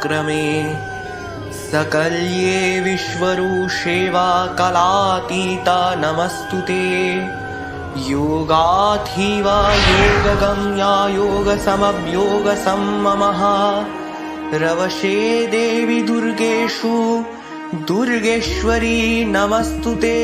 पराक्रमे सकल्ये विश्वरूषेवा कलातीता नमस्तुते। योगाधिवा योगगम्या योगसमव्योगसम्ममः रवशे देवी दुर्गेषु दुर्गेश्वरी नमस्तुते।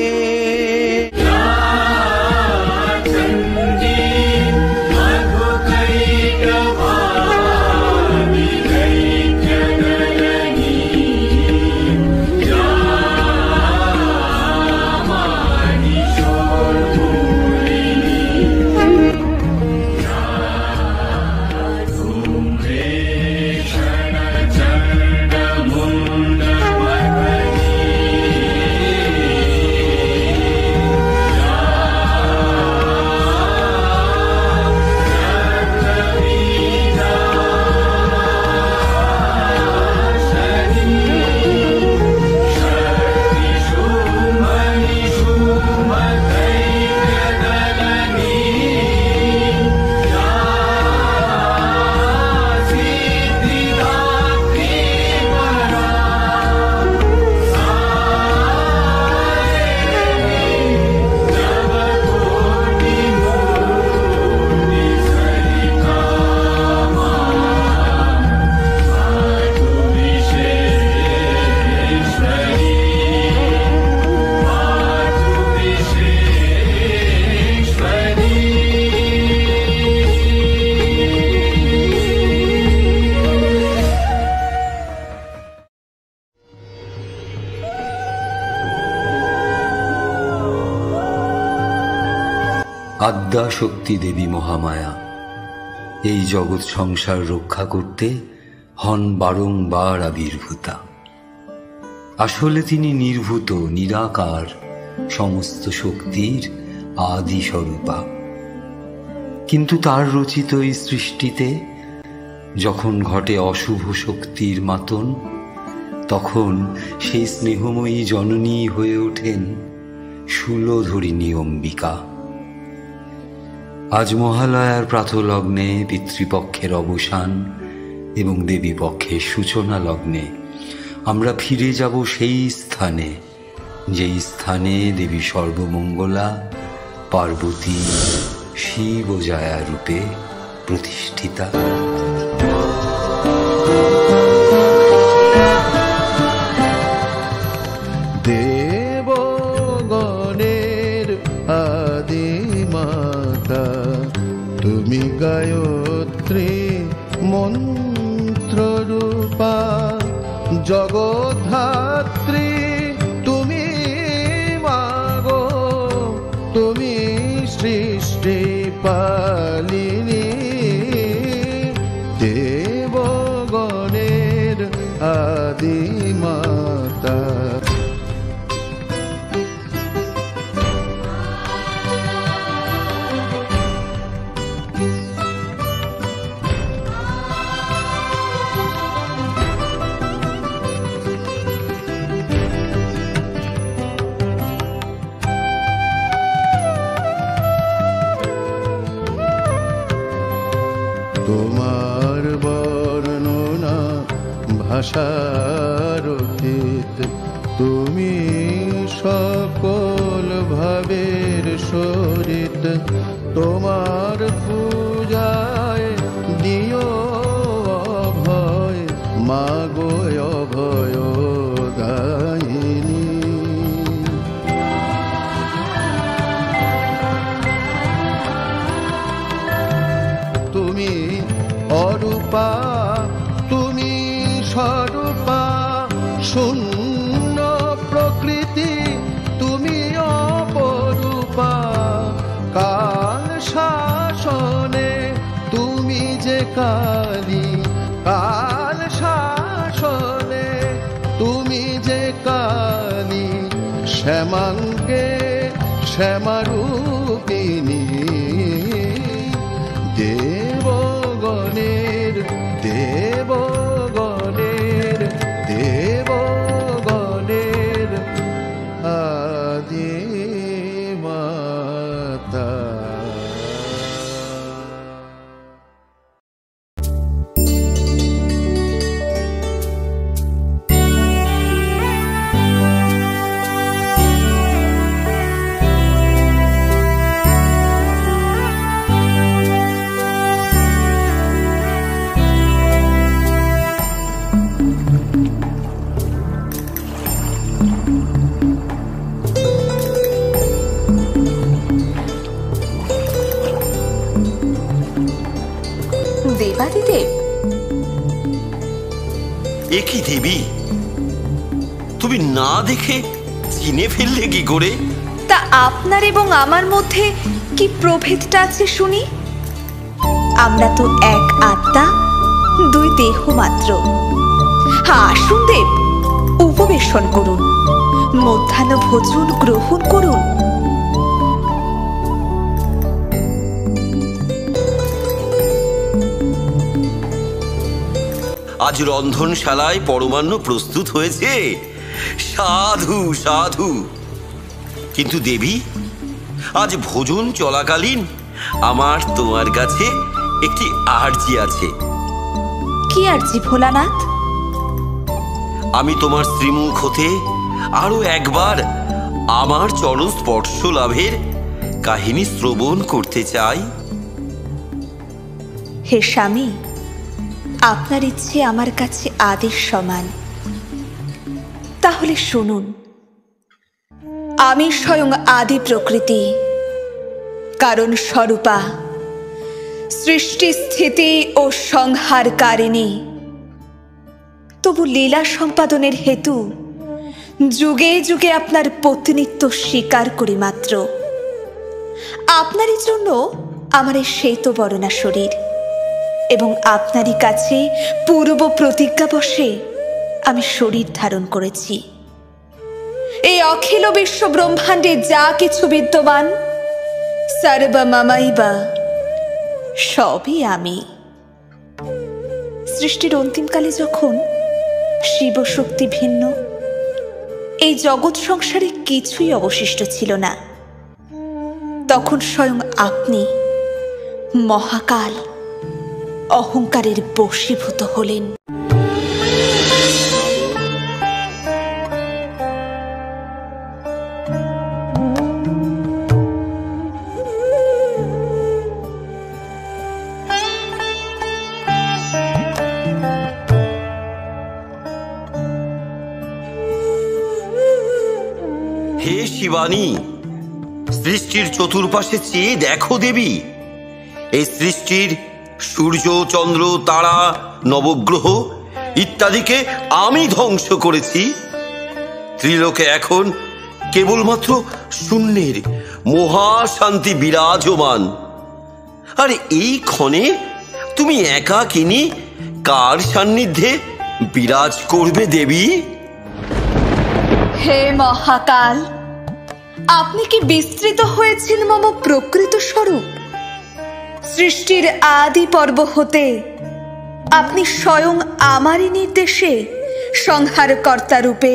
আদ্যা শক্তি দেবী মহামায়া এই জগৎ সংসার রক্ষা করতে হন বারংবার আবির্ভূতা। আসলে তিনি নির্ভূত নিরাকার সমস্ত শক্তির আদি স্বরূপা। কিন্তু তার রচিত এই সৃষ্টিতে যখন ঘটে অশুভ শক্তির মাতন, তখন সেই স্নেহময়ী জননী হয়ে ওঠেন শূলধরিণী অম্বিকা। আজ মহালয়ার প্রাতলগ্নে পিতৃপক্ষের অবসান এবং দেবী পক্ষের সূচনা লগ্নে আমরা ফিরে যাব সেই স্থানে, যেই স্থানে দেবী সর্বমঙ্গলা পার্বতী শিবজায়া রূপে প্রতিষ্ঠিতা। দেবগণের আদি মাতা তুমি, গায়ত্রী মন্ত্ররূপা জগদ্ধাত্রী তুমি মাগো, তুমি সৃষ্টি পালিনী। দেবগণের আদি মাতা তোমার বর্ণনা ভাষার অতীত, তুমি সকল ভাবের সরিত। তোমার পূজায় দিও অভয়, মাগো অভয় দায়িনী। তুমি অরূপা, তুমি স্বরূপা, শূন্য প্রকৃতি তুমি অপরূপা। কাল শাসনে তুমি যে কালী, কাল শাসনে তুমি যে কালী। শ্যামাঙ্গে শ্যামারূপিণী, দেবগণের দেবগণের দেবগণের আদি মাতা। দেবাদিদেব? এ কি দেবী, তুমি না দেখে চিনে ফেললে কি করে? তা আপনার এবং আমার মধ্যে কি প্রভেদটা আছে শুনি? আমরা তো এক আত্মা, দুই দেহ মাত্র। আসুন দেব, উপবেশন করুন, মধ্যাহ্ন ভোজন গ্রহণ করুন। আজ রন্ধনশালায় পরমান্ন প্রস্তুত হয়েছে। সাধু সাধু। কিন্তু দেবী, আজ ভোজন চলাকালীন আমার তোমার কাছে একটি আর্জি আছে। কি আর্জি ভোলানাথ? আমি তোমার শ্রীমুখ হতে আরো একবার আমার চরণ স্পর্শ লাভের কাহিনী শ্রবণ করতে চাই। হে স্বামী, আপনার ইচ্ছে আমার কাছে আদেশ সমান। তাহলে শুনুন। আমি স্বয়ং আদি প্রকৃতি, কারণ স্বরূপা, সৃষ্টি স্থিতি ও সংহারকারিণী। তবু লীলা সম্পাদনের হেতু যুগে যুগে আপনার পত্নীত্ব স্বীকার করি মাত্র। আপনারই জন্য আমার এই শ্বেত বর্ণা শরীর, এবং আপনারই কাছে পূর্ব প্রতিজ্ঞা বশে আমি শরীর ধারণ করেছি। এই অখিল বিশ্ব ব্রহ্মাণ্ডে যা কিছু বিদ্যমান, সর্বমমাইবা, সবই আমি। সৃষ্টির অন্তিমকালে যখন শিবশক্তি ভিন্ন, এই জগৎ সংসারে কিছুই অবশিষ্ট ছিল না, তখন স্বয়ং আপনি মহাকাল অহংকারের বশীভূত হলেন। হে শিবানী, সৃষ্টির চতুর্পাশে চেয়ে দেখো দেবী। এই সৃষ্টির সূর্য, চন্দ্র, তারা, নবগ্রহ ইত্যাদিকে আমি ধ্বংস করেছি। ত্রিলোকে এখন কেবলমাত্র শূন্যের মহাশান্তি বিরাজমান। আর এই ক্ষণে তুমি একাকিনী কার সান্নিধ্যে বিরাজ করবে দেবী? হে মহাকাল, আপনি কি বিস্তৃত হয়েছেন মম প্রকৃত স্বরূপ? সৃষ্টির আদি পর্ব হতে আপনি স্বয়ং আমারই নির্দেশে সংহারকর্তা রূপে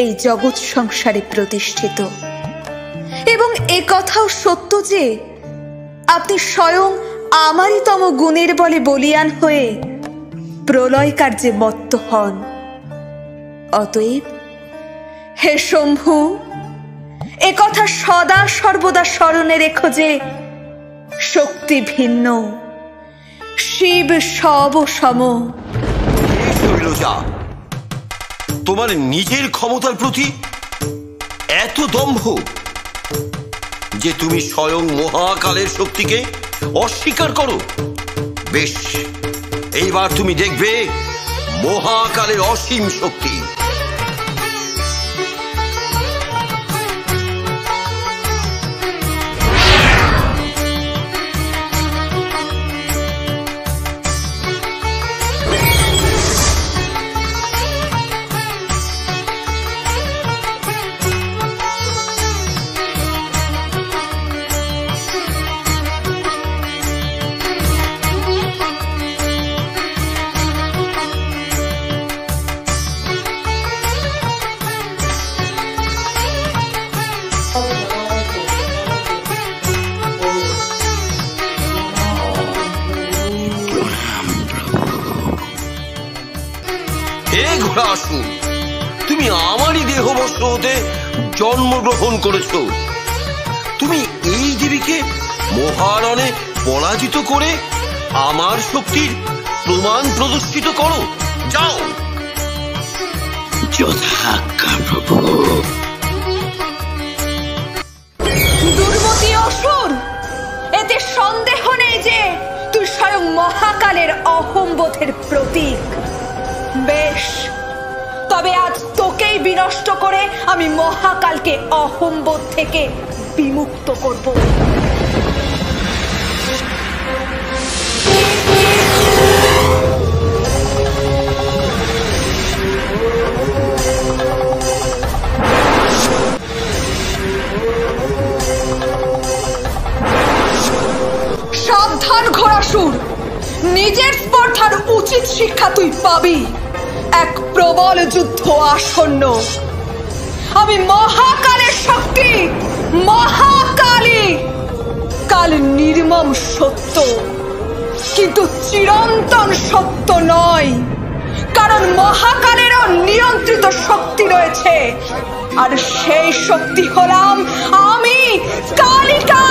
এই জগৎ সংসারে প্রতিষ্ঠিত। এবং এ কথাও সত্য যে আপনি স্বয়ং আমারই তম গুণের বলে বলিয়ান হয়ে প্রলয় কার্যে মত্ত হন। অতএব হে শম্ভু, এ কথা সদা সর্বদা স্মরণে রেখো যে শক্তি ভিন্ন, শিব সব সম। শৈলজা, তোমার নিজের ক্ষমতার প্রতি এত দম্ভ যে তুমি স্বয়ং মহাকালের শক্তিকে অস্বীকার করো। বেশ, এইবার তুমি দেখবে মহাকালের অসীম শক্তি। তুমি আমারই দেহবস্ত্র হতে জন্মগ্রহণ করেছ। তুমি এই দেবীকে মহারণে পরাজিত করে আমার শক্তির প্রমাণ প্রদর্শিত করো। যাও। যথাজ্ঞা প্রভু। দুর্মতি অসুর, এতে সন্দেহ নেই যে তুই স্বয়ং মহাকালের দায়িত্ববোধের প্রতীক। বেশ, তবে আজ তোকেই বিনষ্ট করে আমি মহাকালকে অহংবোধ থেকে বিমুক্ত করব। সাবধান ঘোড়াসুর, নিজের স্পর্ধার উচিত শিক্ষা তুই পাবি। এক প্রবল যুদ্ধ আসন্ন। আমি মহাকালের শক্তি, মহাকালী। কাল নির্মম সত্য, কিন্তু চিরন্তন সত্য নয়, কারণ মহাকালেরও নিয়ন্ত্রিত শক্তি রয়েছে, আর সেই শক্তি হলাম আমি, কালিকা।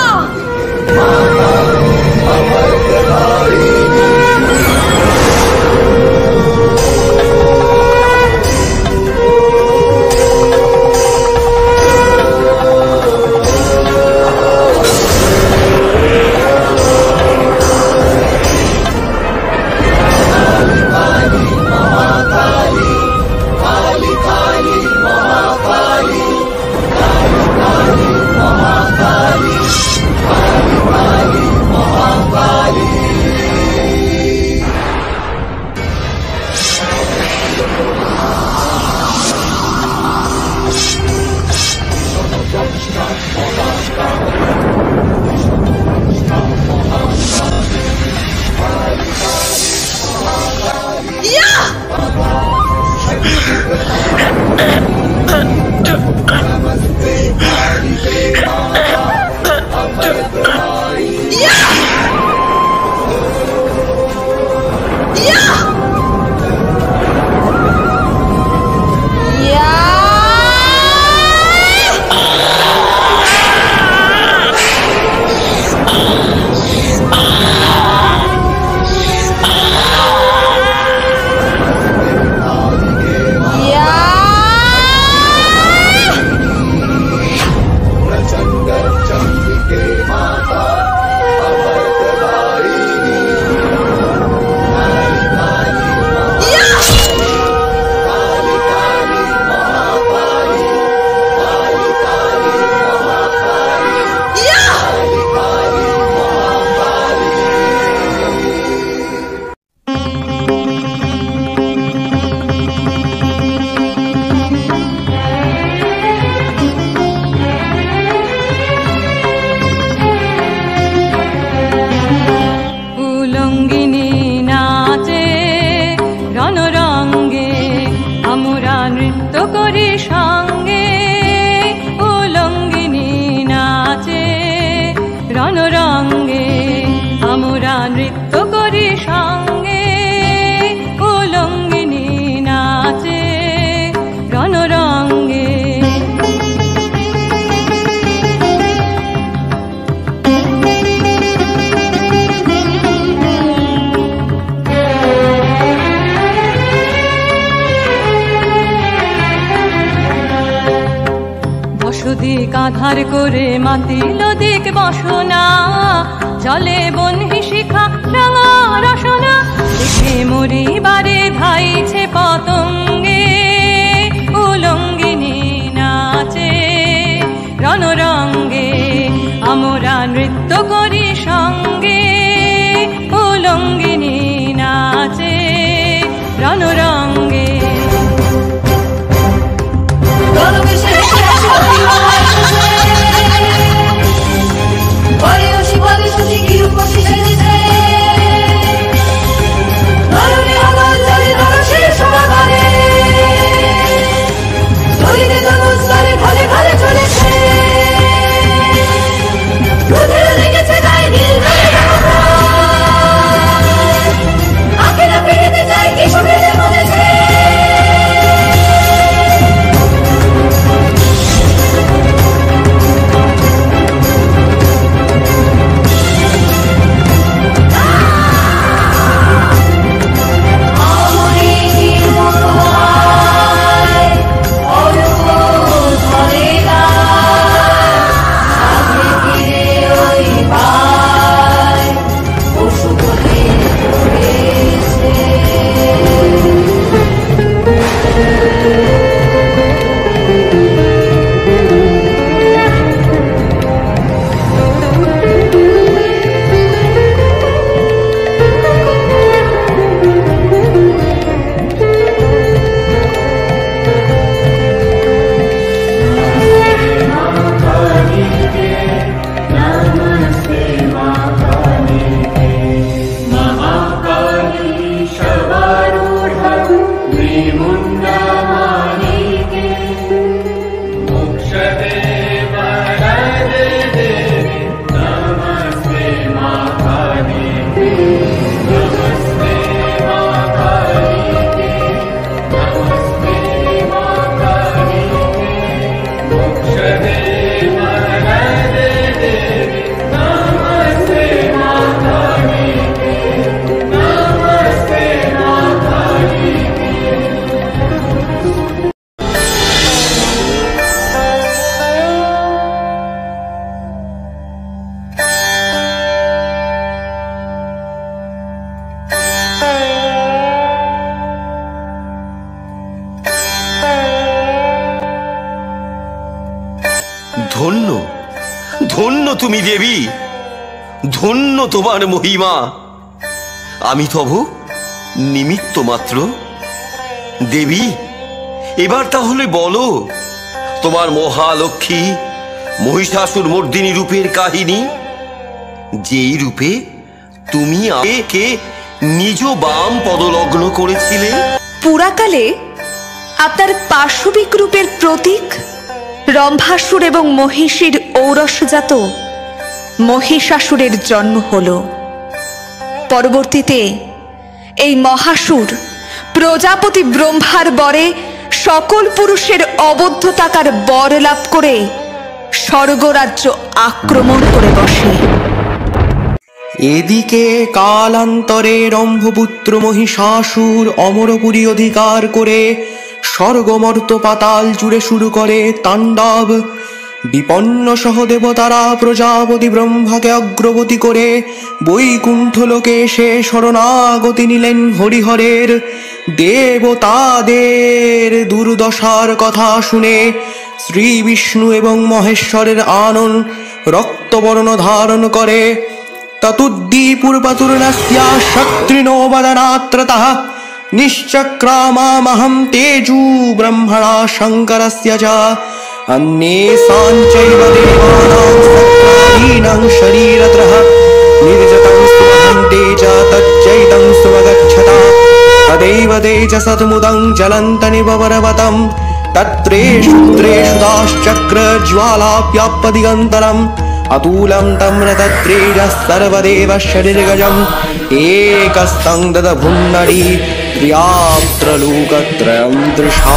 আধার করে মাতিল দিক বসনা, জলে বন্হি শিখা রাঙা রসনা, দেখে মরিবারে ধাইছে পতঙ্গে, উলঙ্গিনী নাচে রণরঙ্গে, আমরা নৃত্য করি সঙ্গে, উলঙ্গিনী নাচে রণরঙ্গে। Shabbat ধন্য ধন্য তুমি দেবী, ধন্য তোমার মহিমা। আমি তব নিমিত্ত মাত্র। দেবী, এবার তাহলে বলো তোমার মহালক্ষ্মী মহিষাসুর মর্দিনী রূপের কাহিনী, যেই রূপে তুমি আমাকে নিজ বাম পদলগ্ন করেছিলে। পুরাকালে আপনার পাশবিক রূপের প্রতীক রম্ভাসুর এবং মহিষীর ঔরসজাত মহিষাসুরের জন্ম হল। পরবর্তীতে এই মহাসুর প্রজাপতি ব্রহ্মার বরে সকল পুরুষের অবদ্ধ থাকার বর লাভ করে স্বর্গরাজ্য আক্রমণ করে বসে। এদিকে কালান্তরে রম্ভপুত্র মহিষাসুর অমরপুরী অধিকার করে স্বর্গমর্ত পাতাল জুড়ে শুরু করে তাণ্ডব। বিপন্ন সহ দেবতারা প্রজাপতি ব্রহ্মাকে অগ্রগতি করে বৈকুণ্ঠ লোকে এসে শরণাগতি নিলেন হরিহরের। দেবতাদের দুর্দশার কথা শুনে শ্রী বিষ্ণু এবং মহেশ্বরের আনন রক্তবর্ণ ধারণ করে। ততুদ্দীপুরপতুর্নস্যা শত্রিণো বদনাত্রতঃ নিশ্চক্রামামহং তেজু ব্রহ্মণা শঙ্করস্য চ अन्येषाञ्चैव देवानां सत्त्वादीनां शरीरत्रः निर्जतं सुवहन्ते च तच्चैतं सुवगच्छता तदैव तेजसमुदं ज्वलन्तनिव पर्वतं तत्रेषु दाश्चक्रज्वालाप्याप्पदिगन्तरम् अतुलं तम्रतत्रेजः सर्वदेव शरीरगजम् एकस्तं ददभुन्नरी त्र्यात्रलोकत्रयं दृशा।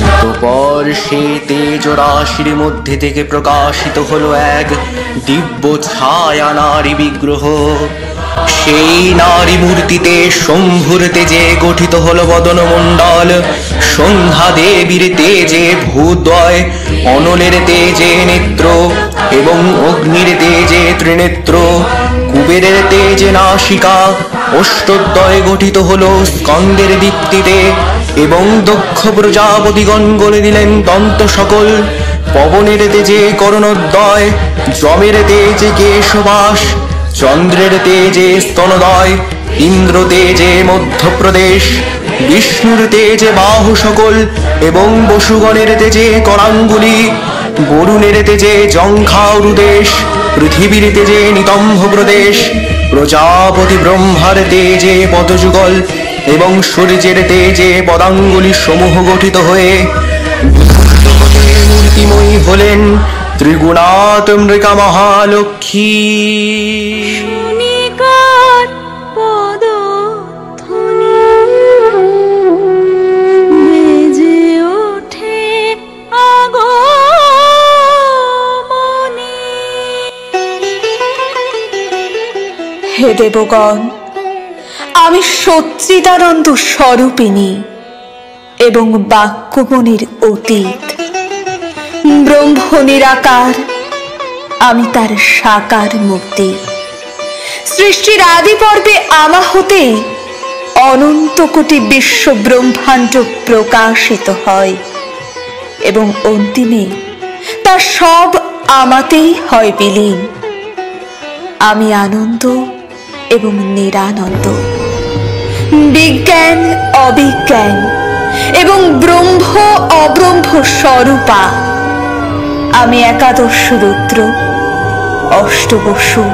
অতঃপর সে তেজরাশির মধ্যে থেকে প্রকাশিত হলো এক দিব্য ছায়া নারী বিগ্রহ। সেই নারী মূর্তিতে শম্ভুর তেজে গঠিত হলো বদনমণ্ডল, সন্ধ্যা দেবীর তেজে ভূদ্বয়, অনলের তেজে নেত্র এবং অগ্নির তেজে ত্রিনেত্র, কুবেরের তেজে নাসিকা, অষ্টদ্বয় গঠিত হলো স্কন্দের দীপ্তিতে এবং দক্ষ প্রজাপতিগণ গড়ে দিলেন দন্ত সকল। পবনের তেজে করণোদ্বয়, যমের তেজে কেশবাস, চন্দ্রের তেজে স্তনদয়, ইন্দ্র তেজে মধ্যপ্রদেশ, বিষ্ণুর তেজে বাহু সকল এবং বসুগণের তেজে করাঙ্গুলি, বরুণের তেজে জঙ্ঘাউরুদেশ, পৃথিবীর তেজে নিতম্ভ প্রদেশ, প্রজাপতি ব্রহ্মার তেজে পদযুগল এবং সূর্যের তেজে পদাঙ্গুলি সমূহ গঠিত হয়ে মূর্তিময়ী হলেন ত্রিগুণাত্মিকা মহালক্ষ্মী। হে দেবগণ, আমি সচ্চিদানন্দ স্বরূপিণী এবং বাক্যমণির অতীত, ব্রহ্ম নিরাকার, আমি তার সাকার মূর্তি। সৃষ্টির আদি পর্বে আমা হতে অনন্ত কোটি বিশ্ব ব্রহ্মাণ্ড প্রকাশিত হয় এবং অন্তিমে তা সব আমাতেই হয় বিলীন। আমি আনন্দ এবং নিরানন্দ, বিজ্ঞান অবিজ্ঞান এবং ব্রহ্ম অব্রহ্ম স্বরূপা। আমি একাদশ রুদ্র, অষ্টবসু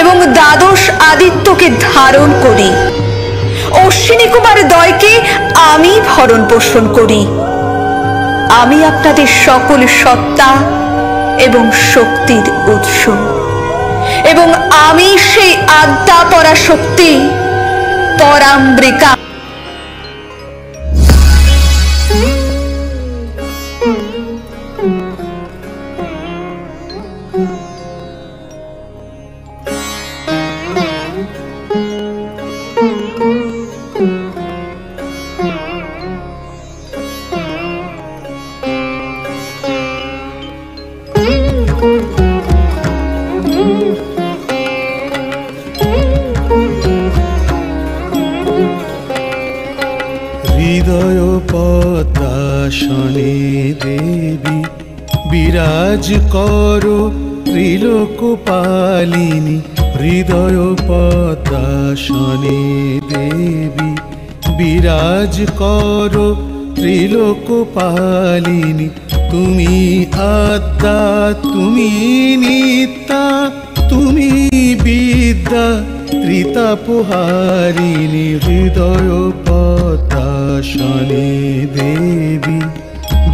এবং দ্বাদশ আদিত্যকে ধারণ করি। অশ্বিনী কুমার দ্বয়কে আমি ভরণ পোষণ করি। আমি আপনাদের সকল সত্তা এবং শক্তির উৎস এবং আমি সেই আদ্যা পরাশক্তি পরামৃকা। দেবী বিরাজ করো ত্রিলোকপালিনী হৃদয় পদ্মাসনে দেবী বিরাজ করো ত্রিলোকপালিনী তুমি আদ্যা তুমি নিত্যা তুমি বিদ্যা ত্রিতাপহারিণী হৃদয় পদ্মাসনে দেবী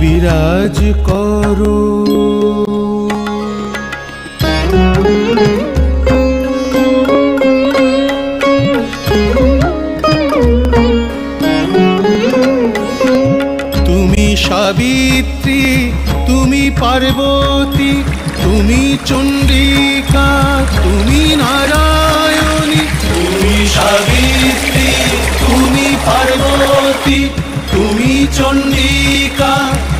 বিরাজ করো। তুমি সাবিত্রী তুমি পার্বতী তুমি চণ্ডিকা তুমি নারায়ণী তুমি সাবিত্রী তুমি পার্বতী তুমি চণ্ডিকা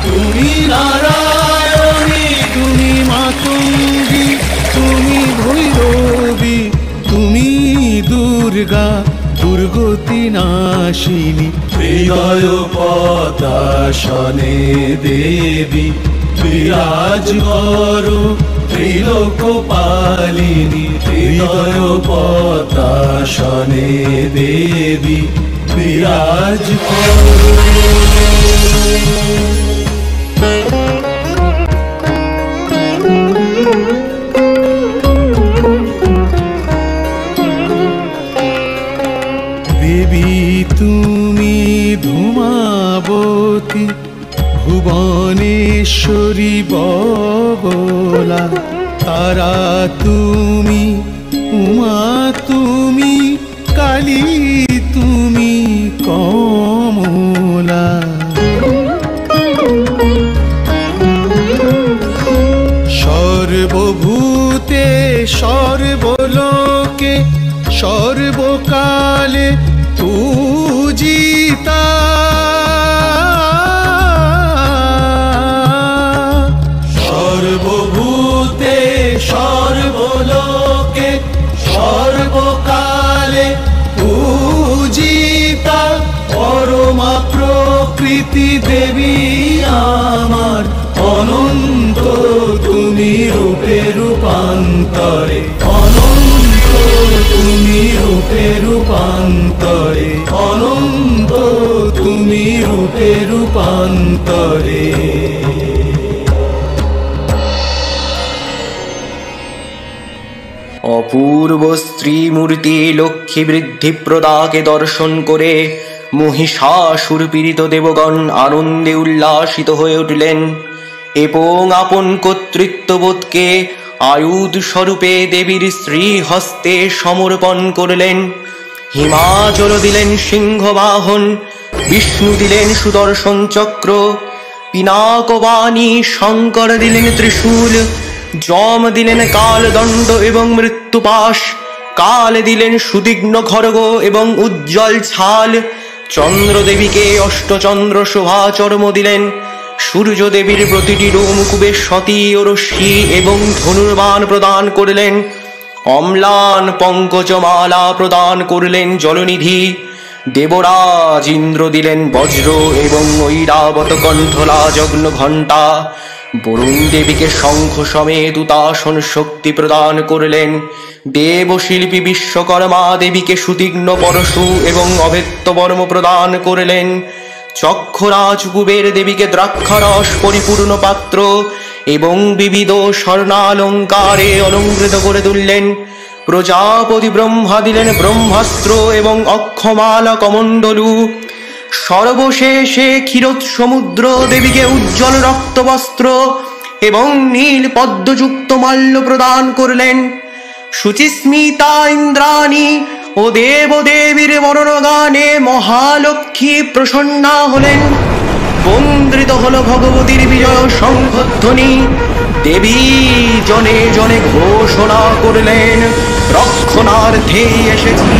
তুমি নারায়ণী তুমি মাতঙ্গী তুমি ভৈরবী তুমি দুর্গা দুর্গতি নাশিনী হৃদয় পদ্মাসনে দেবী বিরাজ করো ত্রিলোকপালিনী হৃদয় পদ্মাসনে দেবী বিরাজ করো। দেবী তুমি ধূমাবতী ভুবনেশ্বরী বগলা তারা তুমি উমা তুমি কালী তুমি কমলা সর্বভূতে সর্বলোকে সর্বকালে পূজিতা সর্বভূতে সর্বলোকে সর্বকালে পূজিতা পরমা প্রকৃতি দেবী আমার অনন্ত তুমি রূপে রূপান্তরে অনন্ত তুমি রূপে রূপান্তরে অনন্ত তুমি রূপে রূপান্তরে। অপূর্ব স্ত্রীমূর্তি লক্ষ্মী বৃদ্ধি প্রদাকে দর্শন করে মহিষাসুর পীড়িত দেবগণ আনন্দে উল্লাসিত হয়ে উঠলেন এবং আপন কর্তৃত্ববোধকে আয়ুধ স্বরূপে দেবীর শ্রীহস্তে সমর্পণ করলেন। হিমাচল দিলেন সিংহবাহন, বিষ্ণু দিলেন সুদর্শন চক্র, পিনাকবাণী শঙ্কর দিলেন ত্রিশূল, যম দিলেন কালদণ্ড এবং মৃত্যুপাশ, কাল দিলেন সুতীক্ষ্ণ খড়গ এবং উজ্জ্বল ছাল, চন্দ্রদেবীকে অষ্টচন্দ্র শোভা চর্ম দিলেন, সূর্য দেবীর প্রতিটি রোমকূপে সতী ও রশ্মি এবং ধনুর্বাণ প্রদান করলেন, অম্লান পঙ্কজমালা প্রদান করলেন জলনিধি, দেবরাজ ইন্দ্র দিলেন বজ্র এবং ঐরাবত কণ্ঠলা যজ্ঞ ঘণ্টা, বরুণ দেবীকে শঙ্খ সমেত উতাসন শক্তি প্রদান করলেন, দেবশিল্পী বিশ্বকর্মা দেবীকে সুতীক্ষ্ণ পরশু এবং অভেদ্য বর্ম প্রদান করলেন, চক্ষরাজ কুবের দেবীকে দ্রাক্ষারস পরিপূর্ণ পাত্র এবং বিবিধ স্বর্ণালঙ্কারে অলঙ্কৃত করে তুললেন, প্রজাপতি ব্রহ্মা দিলেন ব্রহ্মাস্ত্র এবং অক্ষমালা কমণ্ডলু, সর্বশেষে ক্ষীরোদ সমুদ্র দেবীকে উজ্জ্বল রক্তবস্ত্র এবং নীল পদ্মযুক্ত মাল্য প্রদান করলেন। শুচিস্মিতা ইন্দ্রাণী ও দেবদেবীর বরণগানে মহালক্ষ্মী প্রসন্না হলেন, বন্দিত হল ভগবতীর বিজয় শঙ্খধ্বনি, দেবী জনে জনে ঘোষণা করলেন রক্ষণার্থেই এসেছি।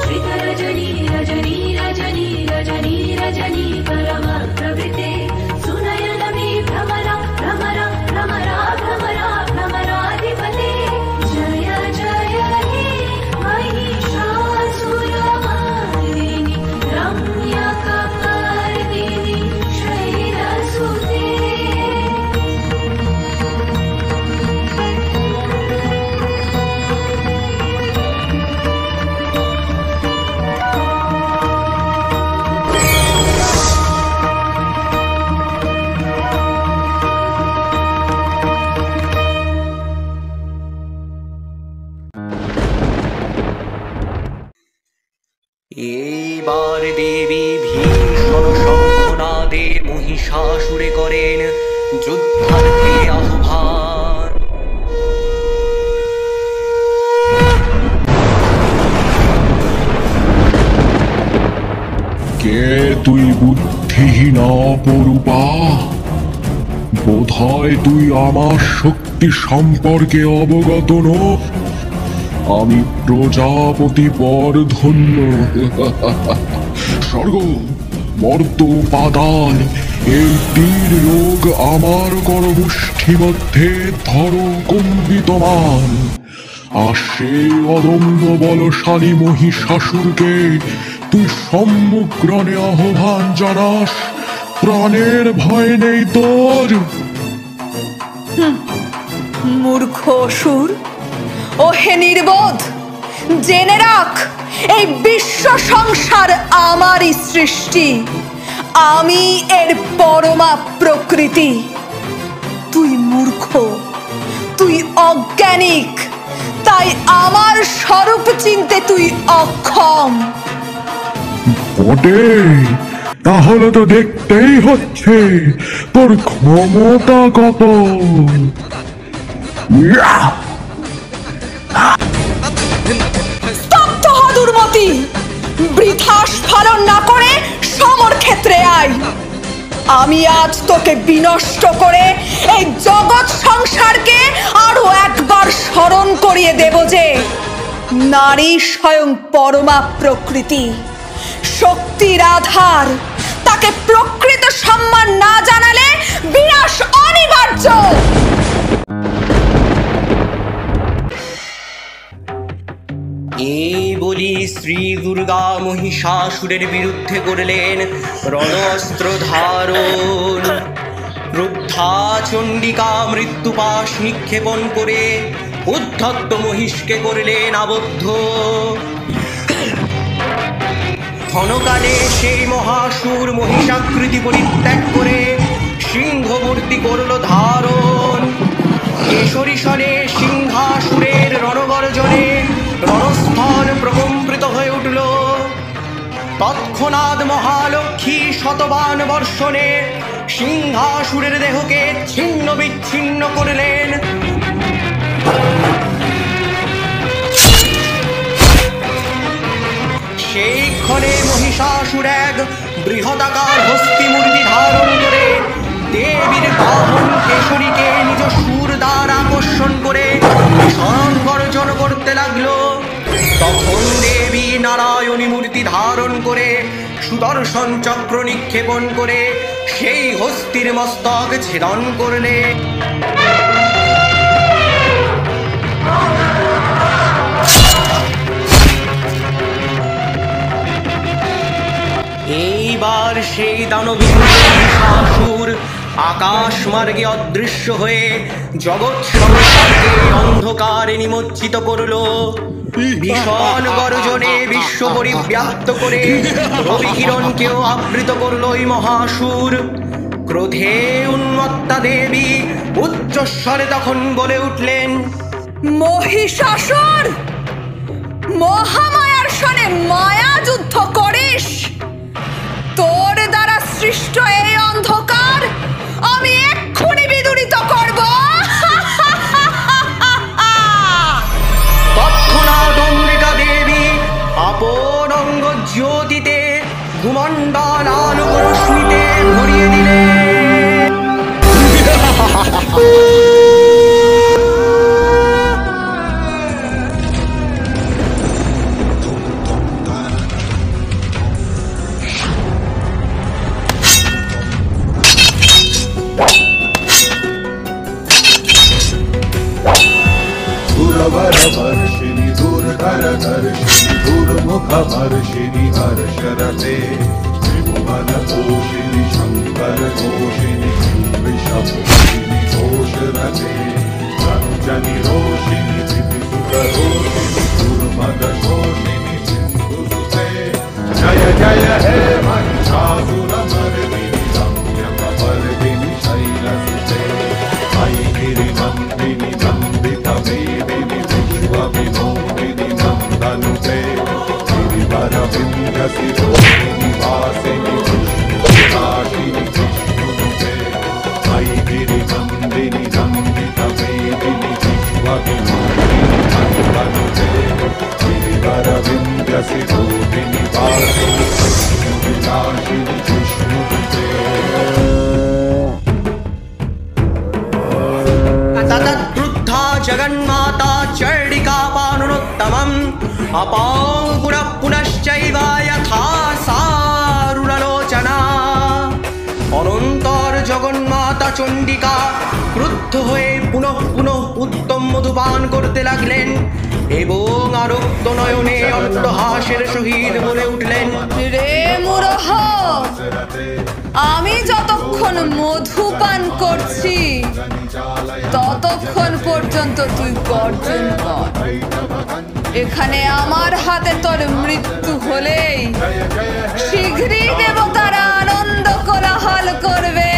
श्रितरजनी रजनी रजनी रजनी रजनी परमा प्रवृते सुनयनमे भ्रमरा भ्रमरा भ्रमरा भ्रमरा भ्रमराधिपते जय जय हे महिषासुरमर्दिनि रम्यकपर्दिनि शैलसुते। এইবার দেবী ভীষণ শঙ্খনাদে মহিষাসুরে করেন যুদ্ধার্থে আহ্বান। কে তুই বুদ্ধিহীনা অপরূপা? বোধহয় তুই আমার শক্তি সম্পর্কে অবগত নও। আমি প্রজাপতি বরধন্য। স্বর্গ মর্ত পাতাল এই তীর রোগ আমার করমুষ্টি মধ্যে ধর কম্পিতমান। আর সেই অদম্য বলশালী মহিষাসুরকে তুই সম্মুগ্রণে আহ্বান জানাস? প্রাণের ভয় নেই তোর? মূর্খ অসুর, ওহে নির্বোধ, জেনে রাখ এই বিশ্ব সংসার আমারই সৃষ্টি, আমি এর পরমা প্রকৃতি। তুই মূর্খ, তুই অজ্ঞানিক, তাই আমার স্বরূপ চিনতে তুই অক্ষম। বটে, তাহলে তো দেখতেই হচ্ছে তোর ক্ষমতা কত। ইয়া! স্তব্ধ হ দুর্মতি, বৃথা স্ফলন না করে সমর ক্ষেত্রে আয়। আমি আজ তোকে বিনষ্ট করে এই জগৎ সংসারকে আরো একবার স্মরণ করিয়ে দেব যে নারী স্বয়ং পরমা প্রকৃতি, শক্তির আধার। তাকে প্রকৃত সম্মান না জানালে বিনাশ অনিবার্য। এই বলি শ্রী দুর্গা মহিষাসুরের বিরুদ্ধে করলেন রণঅস্ত্র ধারণ। ক্রুদ্ধা চণ্ডিকা মৃত্যুপাশ নিক্ষেপণ করে উদ্ধত্ত মহিষকে করলেন আবদ্ধ। ক্ষণকালে সেই মহাসুর মহিষাকৃতি পরিত্যাগ করে সিংহমূর্তি করল ধারণ। কেশরী স্বরে সিংহাসুরের রণগর্জনে রণস্থল প্রকম্পিত হয়ে উঠল। তৎক্ষণাৎ মহালক্ষ্মী শতবান বর্ষণে সিংহাসুরের দেহকে ছিন্ন বিচ্ছিন্ন করলেন। সেই ক্ষণে মহিষাসুর এক বৃহদাকার হস্তি মূর্তি ধারণ করে দেবীর বাহন কেশরীকে নিজ সুর দ্বারা আকর্ষণ করে ভীষণ গর্জন করতে লাগলো। তখন দেবী নারায়ণী মূর্তি ধারণ করে সুদর্শন চক্র নিক্ষেপণ করে সেই হস্তির মস্তক ছেদন করলে। এইবার সেই দানবী মহিষাসুর আকাশ মার্গে অদৃশ্য হয়ে জগৎ সংসারকে অন্ধকারে নিমজ্জিত করল। ভীষণ গর্জনে বিশ্ব পরিব্যাপ্ত করে রবি কিরণকেও আবৃত করল ওই মহাসুর। ক্রোধে উন্মত্তা দেবী উচ্চস্বরে তখন বলে উঠলেন, মহিষাসুর, মহামায়ার সনে মায়া যুদ্ধ করিস? তোর দ্বারা সৃষ্ট এই অন্ধকার আমি এক্ষুনি বিদূরিত করব। তৎক্ষণাৎ অম্বিকা দেবী আপন অঙ্গ জ্যোতিতে ভূমণ্ডল আলোক রশ্মিতে ভরিয়ে দিলেন। दुर्मुखवर्षिणि हर्षरते त्रिभुवनपोषिणि शङ्करघोषिणि विषभूषिणि घोषरते तनुजनिरोषिणि दितिसुतरोषिणि दुर्मदशोषिणि सिन्धुसुते जय जय हे महिषासुरमर्दिनि रम्यकपर्दिनि शैलसुते मयि गिरिनन्दिनि नन्दितमेदिनि विश्वविनोदिनि नन्दनुते गिरिवरविन्द्यशिरोधिनि वासिनि विष्णुराशिनि विष्णुनुते मयि गिरिनन्दिनि नन्दितमेदिनि विश्वविनोदिनि नन्दनुते गिरिवरविन्द्यशिरोधिनि वासिनि विष्णुराशिनि विष्णुनुते ततद्वृद्धा जगन्माता चण्डिका पानुत्तमम् अपाङ्कुर पुनश्चैव यथा सारुणलोचना অনন্তর জগন্মাতা চণ্ডিকা ক্রুদ্ধ হয়ে পুনঃ পুনঃ উত্তম মধুপান করতে লাগলেন এবং আরক্ত নয়নে অট্টহাসের সহিত বলে উঠলেন, রে মূঢ়, আমি যতক্ষণ মধুপান করছি ততক্ষণ পর্যন্ত তুই গর্জন কর। এখানে আমার হাতে তোর মৃত্যু হলেই শীঘ্রই দেবতারা আনন্দ কোলাহল করবে।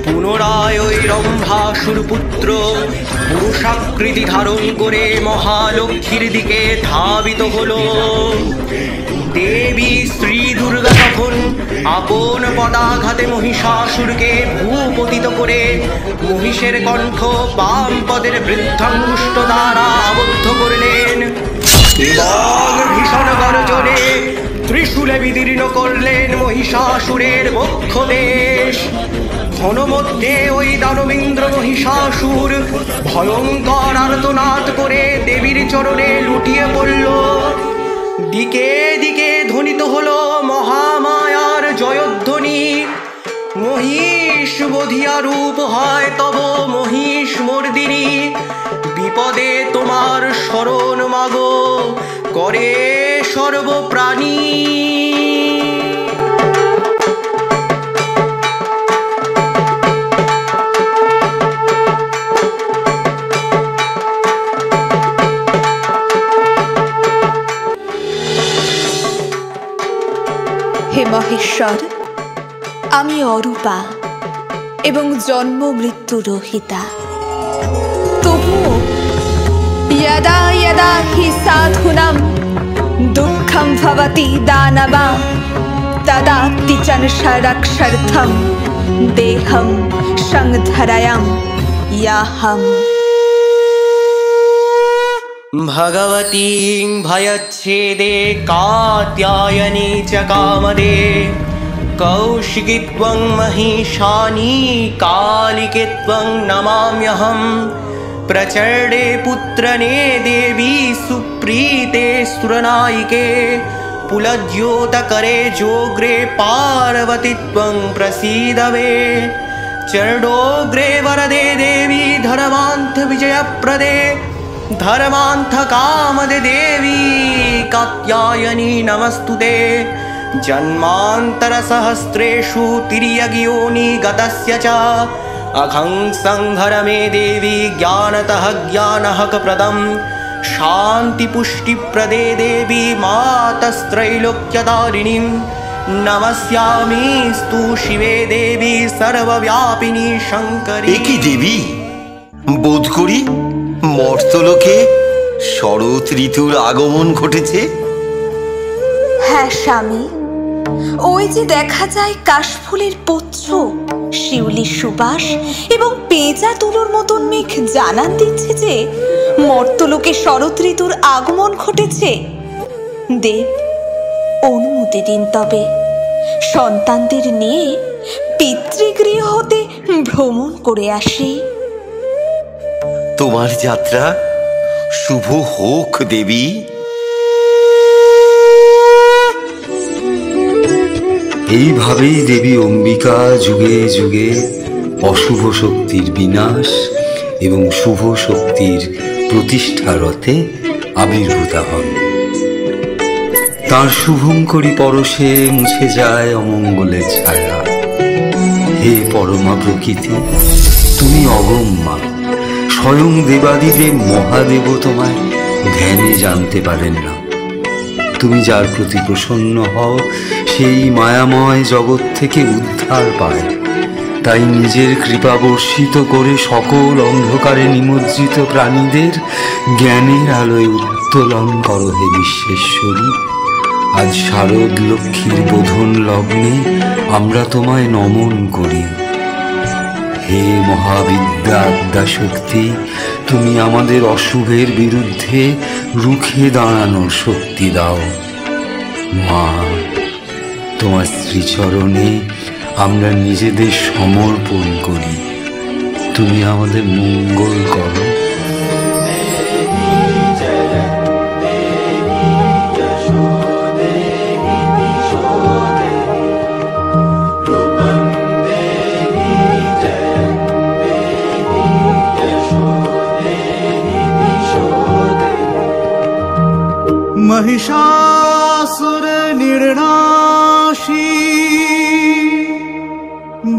পুনরায় ওই রম্ভাসুর পুত্র পুরুষাকৃতি ধারণ করে মহালক্ষ্মীর দিকে ধাবিত হলো। দেবী শ্রী দুর্গা তখন আপন পদাঘাতে মহিষাসুরকে ভূপতিত করে মহিষের কণ্ঠ বাম পদের বৃদ্ধাঙ্গুষ্ঠ দ্বারা আবদ্ধ করলেন এবং ভীষণ গর্জনে ত্রিশূলে বিদীর্ণ করলেন মহিষাসুরের বক্ষদেশ। ঘনমধ্যে ওই দানবেন্দ্র মহিষাসুর ভয়ঙ্কর আর্তনাদ করে দেবীর চরণে লুটিয়ে পড়ল। দিকে দিকে ধ্বনিত হলো মহামায়ার জয়ধ্বনি। মহিষ বধিয়া রূপ হয় তব মহিষ মর্দিনী, বিপদে তোমার শরণ মাগো করে সর্বপ্রাণী। হে মহেশ্বর, আমি অরূপা এবং জন্ম মৃত্যু রহিতা। তবুও यदा यदा हि साधूनां दुःखं भवति दानवा तदा तिचनशरक्षर्थं देहं संधरायां याहम्। भगवतीं भयच्छेदे कात्यायनी च कामदे कौशिकी त्वं महिषानी कालिके त्वं नमाम्यहम्। प्रचण्डे पुत्रने देवी सुप्रीते सुरनायिके पुलज्योतकरे जोग्रे पार्वती त्वं प्रसीदवे। चरणोग्रे वरदे देवी धर्मान्थ विजयप्रदे धर्मान्थ कामदे देवी कात्यायनी नमस्तुते। जन्मान्तर सहस्रेषु तिर्यग्योनि गतस्य च अघं संहर मे देवी ज्ञानतः ज्ञानहक प्रदं। शान्ति पुष्टि प्रदे देवी मातस्त्रैलोक्यदारिणीं नमस्यामि स्तु शिवे देवी सर्वव्यापिनी शंकरी। একই দেবী বোধ করি মর্তলোকে শরৎ ঋতুর আগমন ঘটেছে। হ্যাঁ স্বামী, ওই যে দেখা যায় কাশফুলের পত্র, শিউলি সুবাস এবং পেঁজা তুলোর মতন মেঘ জানান দিচ্ছে যে মর্তলোকে শরৎ ঋতুর আগমন ঘটেছে। দেব, অনুমতি দিন তবে সন্তানদের নিয়ে পিতৃগৃহ হতে ভ্রমণ করে আসি। তোমার যাত্রা শুভ হোক দেবী। এইভাবেই দেবী অম্বিকা যুগে যুগে অশুভ শক্তির বিনাশ এবং শুভ শক্তির প্রতিষ্ঠারতে আবির্ভূতা হন। তার শুভঙ্করী পরশে মুছে যায় অমঙ্গলের ছায়া। হে পরমা প্রকৃতি, তুমি অগম্যা। স্বয়ং দেবাদিদেব মহাদেব তোমায় ধ্যানে জানতে পারেন না। তুমি যার প্রতি প্রসন্ন হও সেই মায়াময় জগৎ থেকে উদ্ধার পায়। তাই নিজের কৃপা বর্ষিত করে সকল অন্ধকারে নিমজ্জিত প্রাণীদের জ্ঞানের আলোয় উত্তোলন করো হে বিশ্বেশ্বরী। আজ শারদ লক্ষ্মীর বোধন লগ্নে আমরা তোমায় নমন করি। হে মহাবিদ্যা আদ্যা শক্তি, তুমি আমাদের অশুভের বিরুদ্ধে রুখে দাঁড়ানোর শক্তি দাও। মা, তোমার শ্রীচরণে আমরা নিজেদের সমর্পণ করি। তুমি আমাদের মঙ্গল করো। महिषासुर निर्नाशी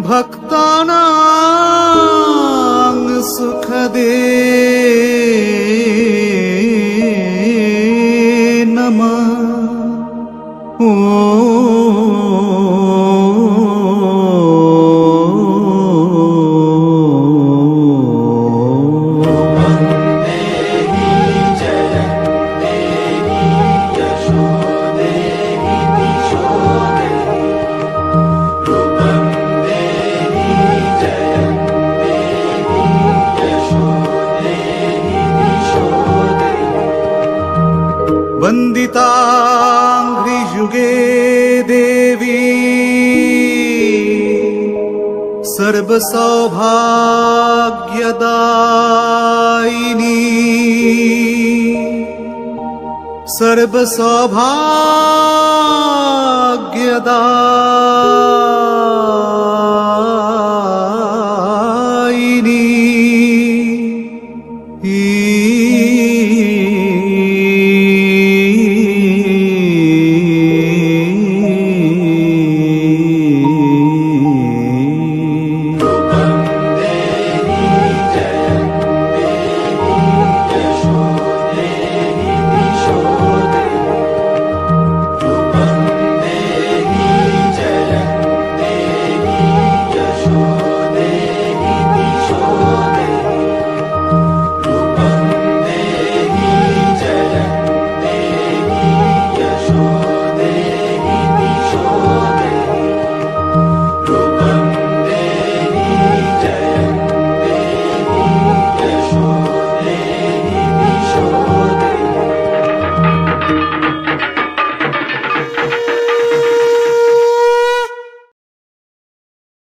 भक्तानां सुखदे नमः। वन्दिताङ्घ्रियुगे देवी सर्वसौभाग्यदायिनी सर्वसौभाग्यदायिनी।